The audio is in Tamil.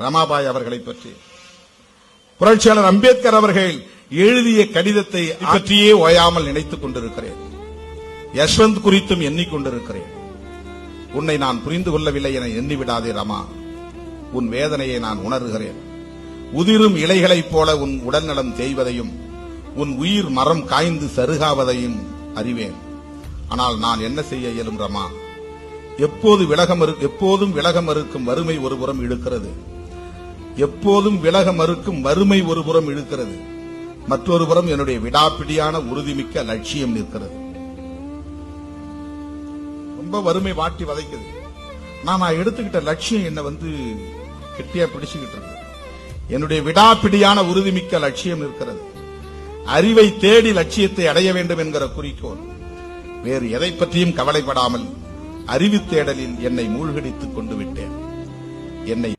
ரமாபாய் அவர்களை பற்றி. புரட்சியாளர் அம்பேத்கர் அவர்கள் எழுதிய கடிதத்தை பற்றியே ஓயாமல் நினைத்துக் கொண்டிருக்கிறேன். யஷ்வந்த் குறித்தும் எண்ணிக்கொண்டிருக்கிறேன். உன்னை நான் புரிந்து கொள்ளவில்லை என எண்ணிவிடாதே ரமா. உன் வேதனையை நான் உணர்கிறேன். உதிரும் இலைகளைப் போல உன் உடல்நலம் தேய்வதையும் உன் உயிர் மரம் காய்ந்து சருகாவதையும் அறிவேன். ஆனால் நான் என்ன செய்ய இயலும் ரமா? எப்போதும் விலக மறுக்கும் வறுமை ஒருபுறம் இழுக்கிறது. எப்போதும் விலக மறுக்கும் வறுமை ஒருபுறம் இழுக்கிறது. மற்றொரு புறம் என்னுடைய விடாப்பிடியான உறுதிமிக்க லட்சியம் நிற்கிறது. ரொம்ப வறுமை வாட்டி வதைக்குது. நான் எடுத்துக்கிட்ட லட்சியம் என்ன கெட்டியா பிடிச்சுக்கிட்டு இருக்கு. என்னுடைய விடாப்பிடியான உறுதிமிக்க லட்சியம் இருக்கிறது. அறிவை தேடி லட்சியத்தை அடைய வேண்டும் என்கிற குறிக்கோள். வேறு எதை பற்றியும் கவலைப்படாமல் அறிவு தேடலில் என்னை மூழ்கடித்துக் கொண்டு விட்டேன். என்னை